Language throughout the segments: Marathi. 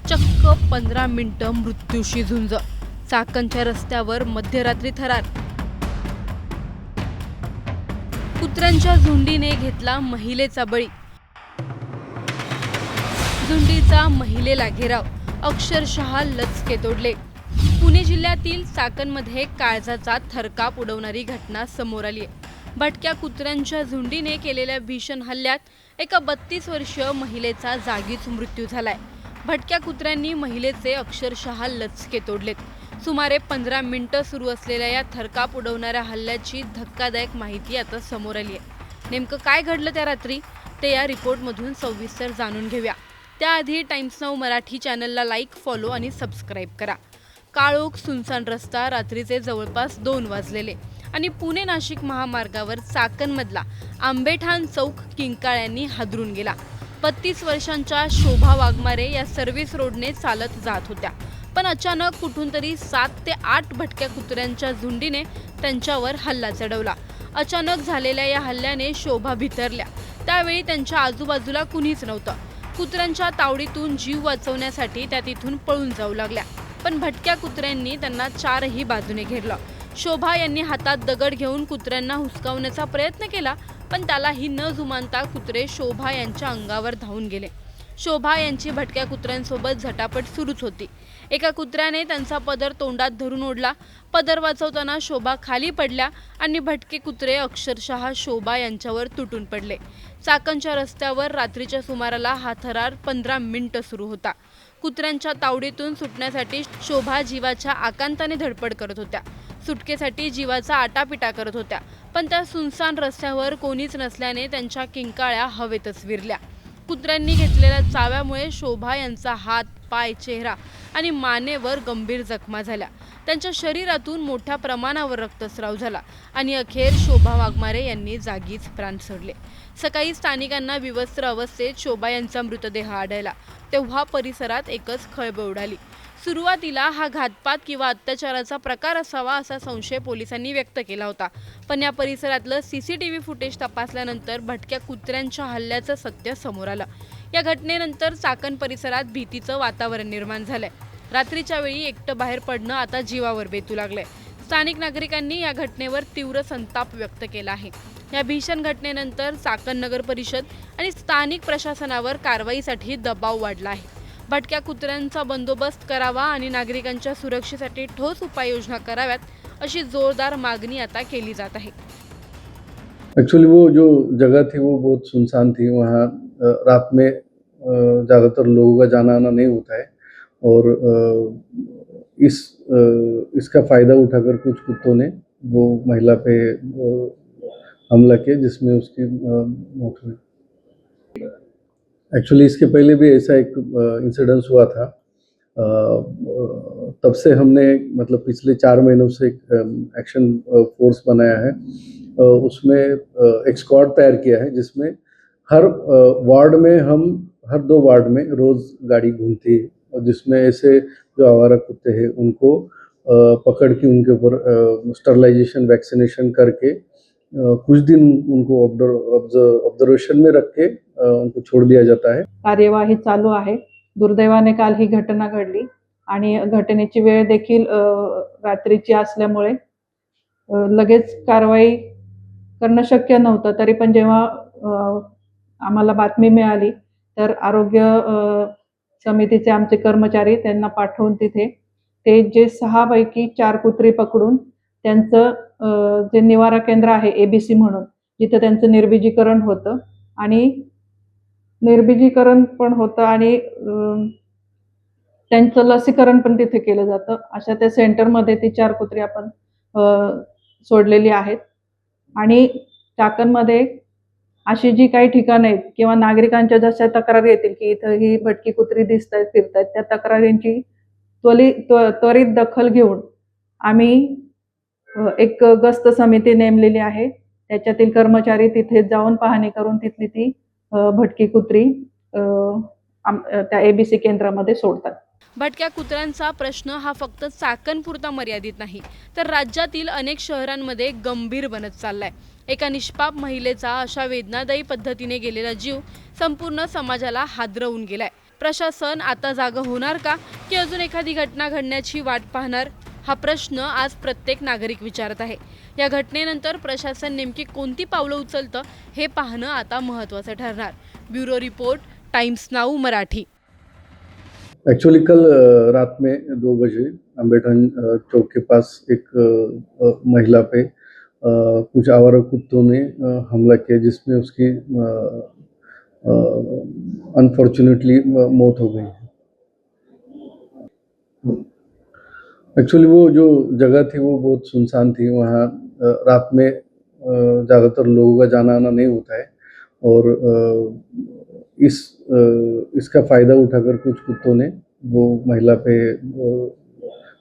चक्क 15 मिनिटं मृत्यूशी झुंज. चाकणच्या रस्त्यावर मध्यरात्री थरार. कुत्र्यांच्या झुंडीने घेतला महिलेचा बळी. झुंडीचा महिलेला घेराव, अक्षरशः लचके तोडले. पुणे जिल्ह्यातील चाकणमध्ये काळजाचा थरकाप उडवणारी घटना समोर आली आहे. भटक्या कुत्र्यांच्या झुंडीने केलेल्या भीषण हल्ल्यात एका 32 वर्षीय महिलेचा जागीच मृत्यू झालाय. भटक्या कुत्र्यांनी महिलेचे अक्षरशः लचके तोडलेत. सुमारे 15 मिनिटं सुरू असलेल्या या थरकाप उडवणाऱ्या हल्ल्याची धक्कादायक माहिती आता समोर आली आहे. नेमकं काय घडलं त्या रात्री ते या रिपोर्टमधून सविस्तर जाणून घेऊया. त्याआधी टाइम्स नाऊ मराठी चॅनलला लाईक, फॉलो आणि सबस्क्राईब करा. काळोख सुनसान रस्ता, रात्रीचे जवळपास 2 वाजलेले आणि पुणे नाशिक महामार्गावर चाकणमधला आंबेठाण चौक किंकाळ्यांनी हादरून गेला. 32 वर्षांच्या शोभा वाघमारे या सर्व्हिस रोडने चालत जात होत्या. पण अचानक कुठून तरी 7 ते 8 भटक्या कुत्र्यांच्या झुंडीने त्यांच्यावर हल्ला चढवला. अचानक झालेल्या या हल्ल्याने शोभा भितरल्या. त्यावेळी त्यांच्या आजूबाजूला कुणीच नव्हतं. कुत्र्यांच्या तावडीतून जीव वाचवण्यासाठी त्या तिथून पळून जाऊ लागल्या. पण भटक्या कुत्र्यांनी त्यांना 4ही बाजूने घेरलं. शोभा यांनी हातात दगड घेऊन कुत्र्यांना हुसकावण्याचा प्रयत्न केला, पण त्यालाही न जुमानता कुत्रे शोभा यांच्या अंगावर धावून गेले. शोभा यांची भटक्या कुत्र्यांसोबत झटापट सुरूच होती. एका कुत्र्याने त्यांचा पदर तोंडात धरून ओढला. पदर वाचवताना शोभा खाली पडल्या आणि भटके कुत्रे अक्षरशः शोभा यांच्यावर तुटून पडले. चाकणच्या रस्त्यावर रात्रीच्या सुमाराला हा थरार 15 मिनिटं सुरू होता. कुत्र्यांच्या तावडीतून सुटण्यासाठी शोभा जीवाच्या आकांताने धडपड करत होत्या. सुटकेसाठी जीवाचा आटापिटा करत होत्या. पण त्या सुनसान रस्त्यावर कोणीच नसल्याने त्यांच्या किंकाळ्या हवेतच विरल्या. कुत्र्यांनी घेतलेल्या चाव्यामुळे शोभा यांचा हात, पाय, चेहरा आणि मानेवर गंभीर जखमा झाल्या. त्यांच्या शरीरातून मोठ्या प्रमाणावर रक्तस्राव झाला आणि अखेर शोभा वाघमारे यांनी जागीच प्राण सोडले. सकाळी स्थानिकांना विवस्त्र अवस्थेत शोभा यांचा मृतदेह आढळला. तेव्हा परिसरात एकच खळबळ उडाली. सुरुवातीला हा घातपात किंवा अत्याचाराचा प्रकार असावा असा संशय पोलिसांनी व्यक्त केला होता. पण या परिसरातलं CCTV फुटेज तपासल्यानंतर भटक्या कुत्र्यांच्या हल्ल्याचं सत्य समोर आलं. या घटनेनंतर चाकण परिसरात भीतीचं वातावरण निर्माण झालंय. रात्रीच्या वेळी एकटं बाहेर पडणं आता जीवावर बेतू लागलंय. स्थानिक नागरिकांनी या घटनेवर तीव्र संताप व्यक्त केला आहे. या भीषण घटनेनंतर चाकण नगर परिषद आणि स्थानिक प्रशासनावर कारवाईसाठी दबाव वाढला आहे. भटक्या कुत्र्यांचा बंदोबस्त करावा आणि नागरिकांच्या सुरक्षेसाठी ठोस उपाययोजना कराव्यात, अशी जोरदार मागणी आता केली जात आहे. एक्चुअली वो जो जगह थी वो बहुत सुनसान थी. वहाँ रात में ज़्यादातर लोगों का जाना आना नहीं होता है और इसका फ़ायदा उठाकर कुछ कुत्तों ने वो महिला पे हमला किया, जिसमें उसकी मौत हुई. एक्चुअली इसके पहले भी ऐसा एक इंसिडेंस हुआ था. तब से हमने मतलब पिछले 4 महीनों से एक एक्शन फोर्स बनाया है. उसमें एक स्क्वाड तैयार किया है, जिसमें हर वार्ड में हम हर 2 वार्ड में रोज़ गाड़ी घूमती है, और जिसमें ऐसे जो आवारा कुत्ते हैं उनको पकड़ के उनके ऊपर स्टरलाइजेशन, वैक्सीनेशन करके कुछ दिन उनको ऑब्जर्वेशन में रख के उनको छोड़ दिया जाता है. कार्यवाही चालू आहे. दुर्दैवाने काल ही घटना घडली आणि घटनेची वेळ देखील रात्रीची असल्यामुळे लगेच कारवाई करणं शक्य नव्हतं. तरी पण जेव्हा आम्हाला बातमी मिळाली तर आरोग्य समितीचे आमचे कर्मचारी त्यांना पाठवून तिथे ते जे 6 पैकी 4 कुत्री पकडून त्यांचं जे निवारा केंद्र आहे ABC म्हणून, जिथं त्यांचं निर्बीजीकरण होतं आणि निर्बीजीकरण पण होतं आणि त्यांचं लसीकरण पण तिथे केलं जातं. अशा त्या सेंटरमध्ये ती 4 कुत्री आपण सोडलेली आहेत. आणि चाकणमध्ये अशी जी काही ठिकाणं आहेत किंवा नागरिकांच्या जशा तक्रारी येतील की इथं ही भटकी कुत्री दिसतायत, फिरतायत, त्या तक्रारींची त्वरित दखल घेऊन आम्ही एक गस्त समिती नेमलेली आहे. त्याच्यातील कर्मचारी तिथे जाऊन पाहणी करून तिथली ती भटकी कुत्री त्या ABC केंद्रामध्ये सोडतात. भटक्या कुत्र्यांचा प्रश्न हा फक्त चाकणपुरता मर्यादित नाही, तर राज्यातील अनेक शहरांमध्ये गंभीर बनत चाललाय. एका निष्पाप महिलेचा अशा वेदनादायी पद्धतीने गेलेला जीव संपूर्ण समाजाला हादरवून गेलाय. प्रशासन आता जागं होणार का, की अजून एखादी घटना घडण्याची वाट पाहणार? हा प्रश्न आज प्रत्येक नागरिक विचारत आहे. या घटनेनंतर प्रशासन नेमकी कोणती पावलं उचलतं हे पाहणं आता महत्त्वाचं ठरणार. Bureau report, times now Marathi. Actually कल रात में 2 बजे अम्बेडकर चौक के पास एक महिला पे कुछ आवारा कुत्तों ने हमला किया, जिसमें उसकी अनफॉर्चुनेटली मौत हो गई है। एक्चुअली वो जो जगह थी वो बहुत सुनसान थी। वहाँ रात में ज़्यादातर लोगों का जाना आना नहीं होता है, और इसका फ़ायदा उठाकर कुछ कुत्तों ने वो महिला पे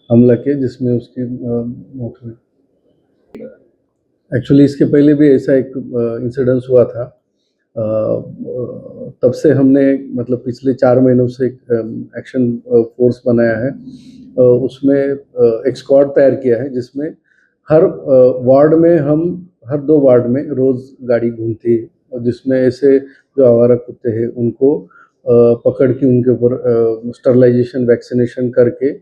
हमला किया, जिसमें उसकी मौत हुई। एक्चुअली इसके पहले भी ऐसा एक इंसिडेंस हुआ था। तब से हमने मतलब पिछले 4 महीनों से एक एक्शन फोर्स बनाया है। उसमें एक स्क्वाड तैयार किया है, जिसमें हर वार्ड में हम हर 2 वार्ड में रोज़ गाड़ी घूमती है, और जिसमें ऐसे जो आवारा कुत्ते हैं उनको पकड़ के उनके ऊपर स्टरलाइजेशन वैक्सीनेशन करके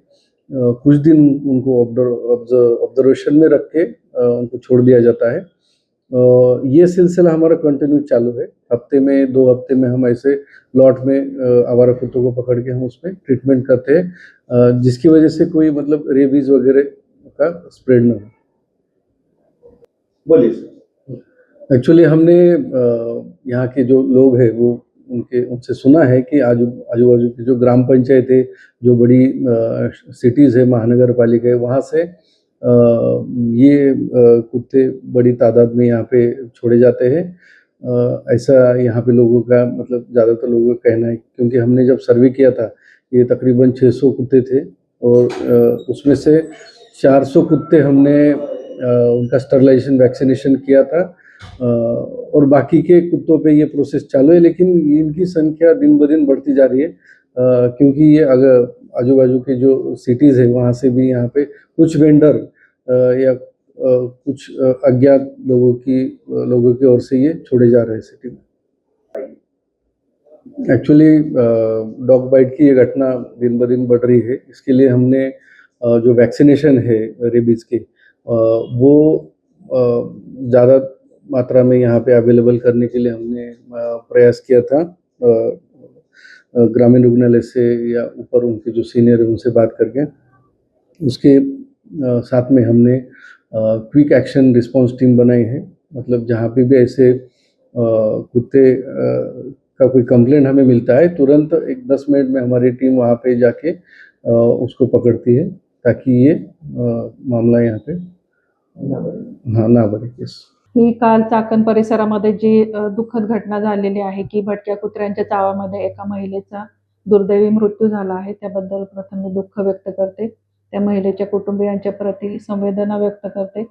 कुछ दिन उनको ऑब्जर्वेशन में रख के उनको छोड़ दिया जाता है। ये सिलसिला हमारा कंटिन्यू चालू है। हफ्ते में 2 हफ्ते में हम ऐसे लॉट में आवारा कुत्तों को पकड़ के हम उसमें ट्रीटमेंट करते हैं, जिसकी वजह से कोई मतलब रेबीज वगैरह का स्प्रेड ना हो। बोलिए सर। एक्चुअली हमने यहाँ के जो लोग हैं वो उनसे सुना है कि आजू बाजू की जो ग्राम पंचायत है, जो बड़ी सिटीज़ है, महानगर पालिका है, वहाँ से ये कुत्ते बड़ी तादाद में यहाँ पे छोड़े जाते हैं। ऐसा यहाँ पे लोगों का मतलब ज़्यादातर लोगों का कहना है, क्योंकि हमने जब सर्वे किया था ये तकरीबन 600 कुत्ते थे, और उसमें से 400 कुत्ते हमने उनका स्टरलाइजेशन वैक्सीनेशन किया था, और बाकी के कुत्तों पे ये प्रोसेस चालू है। लेकिन इनकी संख्या दिन ब दिन बढ़ती जा रही है, क्योंकि ये अगर आजू बाजू के जो सिटीज़ है वहाँ से भी यहाँ पे कुछ वेंडर या कुछ अज्ञात लोगों की ओर से ये छोड़े जा रहे हैं सिटी में। एक्चुअली डॉग बाइट की ये घटना दिन ब दिन बढ़ रही है। इसके लिए हमने जो वैक्सीनेशन है रेबीज़ के, वो ज़्यादा मात्रा में यहाँ पे अवेलेबल करने के लिए हमने प्रयास किया था। ग्रामीण रुग्णालय से या ऊपर उनके जो सीनियर है उनसे बात करके, उसके साथ में हमने क्विक एक्शन रिस्पांस टीम बनाई है। मतलब जहाँ पे भी ऐसे कुत्ते का कोई कंप्लेंट हमें मिलता है, तुरंत एक 10 मिनट में हमारी टीम वहाँ पे जाके उसको पकड़ती है, ताकि ये मामला यहाँ पे ना बढ़े केस। ही काल चाकण परिसरामध्ये जी दुःखद घटना झालेली आहे की भटक्या कुत्र्यांच्या चावामध्ये एका महिलेचा दुर्दैवी मृत्यू झाला आहे, त्याबद्दल प्रथम मी दुःख व्यक्त करते. त्या महिलेच्या कुटुंबियांच्या प्रती संवेदना व्यक्त करते.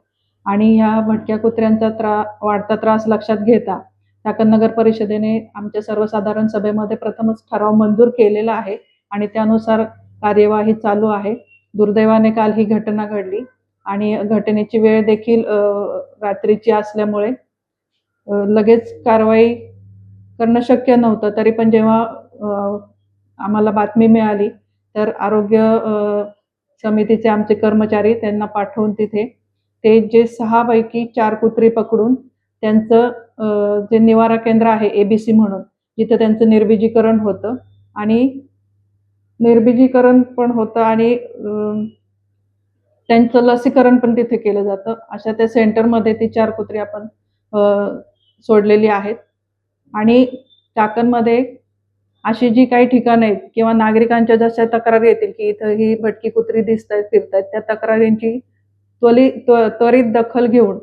आणि या भटक्या कुत्र्यांचा वाढता त्रास लक्षात घेता चाकण नगर परिषदेने आमच्या सर्वसाधारण सभेमध्ये प्रथमच ठराव मंजूर केलेला आहे, आणि त्यानुसार कार्यवाही चालू आहे. दुर्दैवाने काल ही घटना घडली, आणि घटनेची वेळ देखील रात्रीची असल्यामुळे लगेच कारवाई करणं शक्य नव्हतं. तरी पण जेव्हा आम्हाला बातमी मिळाली, तर आरोग्य समितीचे आमचे कर्मचारी त्यांना पाठवून तिथे ते जे 6 पैकी 4 कुत्री पकडून त्यांचं जे निवारा केंद्र आहे ABC म्हणून, जिथं त्यांचं निर्बीजीकरण होतं आणि त्यांचं लसीकरण पण तिथे केलं जातं. अशा त्या सेंटरमध्ये ती 4 कुत्री आपण सोडलेली आहेत. आणि चाकणमध्ये अशी जी काही ठिकाणं आहेत किंवा नागरिकांच्या जशा तक्रारी येतील की इथं ही भटकी कुत्री दिसतायत, फिरतायत, त्या तक्रारींची त्वरित दखल घेऊन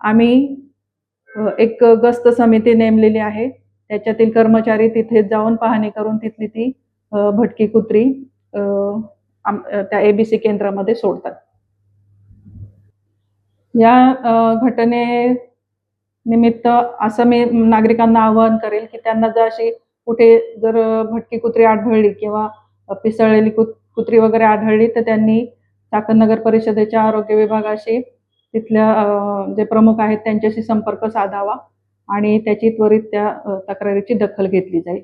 आम्ही एक गस्त समिती नेमलेली आहे. त्याच्यातील कर्मचारी तिथे जाऊन पाहणी करून तिथली ती भटकी कुत्री त्या ABC केंद्रामध्ये सोडतात. या घटनेनिमित्त असं मी नागरिकांना आवाहन करेल की त्यांना जर अशी कुठे जर भटकी कुत्री आढळली किंवा पिसळलेली कुत्री वगैरे आढळली तर त्यांनी चाकण नगर परिषदेच्या आरोग्य विभागाशी तिथल्या जे प्रमुख आहेत त्यांच्याशी संपर्क साधावा आणि त्याची त्वरित त्या तक्रारीची दखल घेतली जाईल.